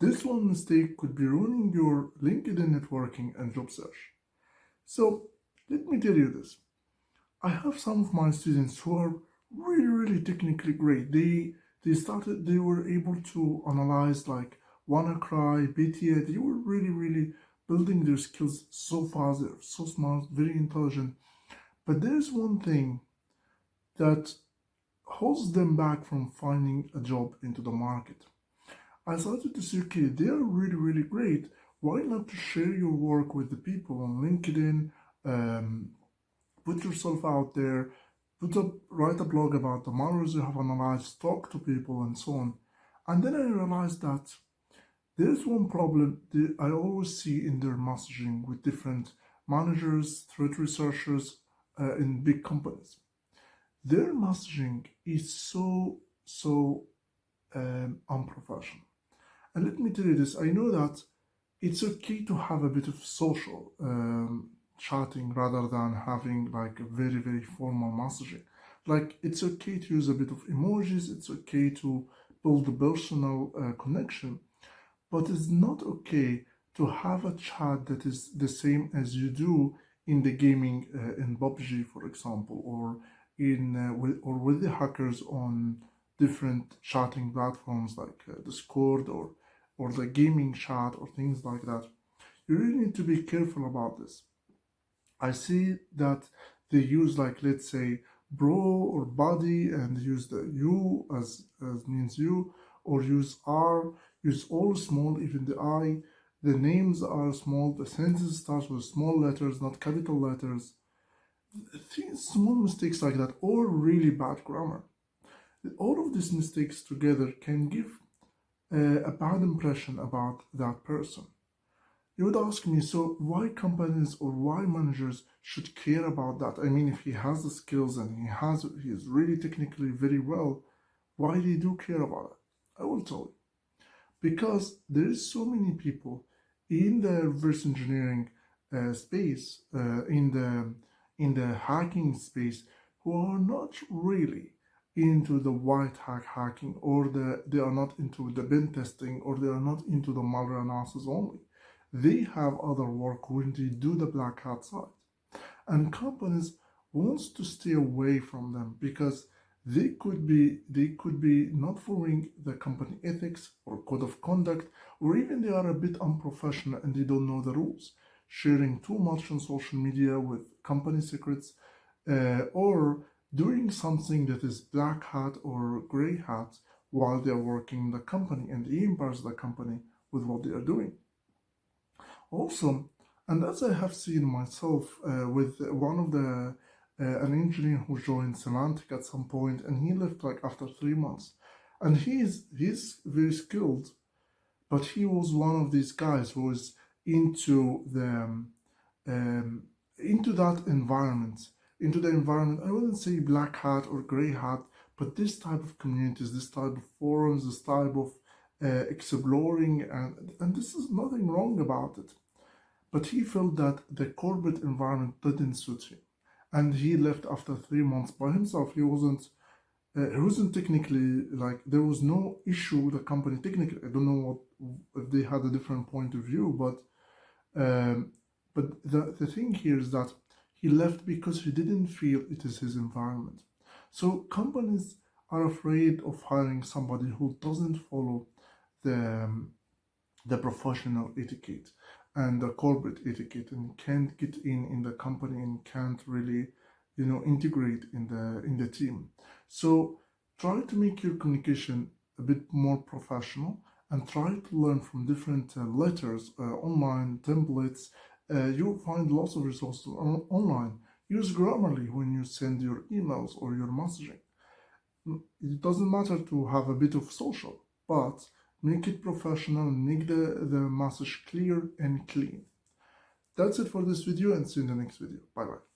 This one mistake could be ruining your LinkedIn networking and job search. So let me tell you this. I have some of my students who are really technically great. They were able to analyze like WannaCry, BTA. They were really building their skills so fast. They're so smart, very intelligent. But there's one thing that holds them back from finding a job into the market. I started to see, okay, they are really great. Why not to share your work with the people on LinkedIn? Put yourself out there, write a blog about the malwares you have analyzed, talk to people, and so on. And then I realized that there's one problem that I always see in their messaging with different managers, threat researchers in big companies. Their messaging is so unprofessional. And let me tell you this, I know that it's okay to have a bit of social chatting rather than having like a very formal messaging. Like it's okay to use a bit of emojis, it's okay to build a personal connection, but it's not okay to have a chat that is the same as you do in the gaming in PUBG, for example, or with the hackers on different chatting platforms like Discord or the gaming chat or things like that. You really need to be careful about this. I see that they use like, let's say, bro or buddy and use the you as means you, or use R, use all small, even the I. The names are small, the sentence starts with small letters, not capital letters. Small mistakes like that, or really bad grammar. All of these mistakes together can give a bad impression about that person. You would ask me, so why companies or why managers should care about that? I mean, if he has the skills and he is really technically very well, why they do care about it? I will tell you. Because there is so many people in the reverse engineering space, in the hacking space, who are not really into the white hat hacking, or they are not into the pen testing, or they are not into the malware analysis only. They have other work when they do the black hat side. And companies wants to stay away from them because they could be not following the company ethics or code of conduct, or even they are a bit unprofessional and they don't know the rules, sharing too much on social media with company secrets, or doing something that is black hat or gray hat while they are working in the company, and they embarrass the company with what they are doing. Also, and as I have seen myself with one of the an engineer who joined Symantec at some point, and he left like after 3 months, and he's very skilled, but he was one of these guys who was into into that environment, into the environment. I wouldn't say black hat or gray hat, but this type of communities, this type of forums, this type of exploring, and this is nothing wrong about it. But he felt that the corporate environment didn't suit him, and he left after 3 months by himself. He wasn't technically, like, there was no issue with the company technically. I don't know if they had a different point of view, but the thing here is that he left because he didn't feel it is his environment. So companies are afraid of hiring somebody who doesn't follow the professional etiquette and the corporate etiquette, and can't get in the company and can't really integrate in the team. So try to make your communication a bit more professional, and try to learn from different letters, online templates. You'll find lots of resources online. Use Grammarly when you send your emails or your messaging. It doesn't matter to have a bit of social, but make it professional, make the message clear and clean. That's it for this video, and see you in the next video. Bye bye.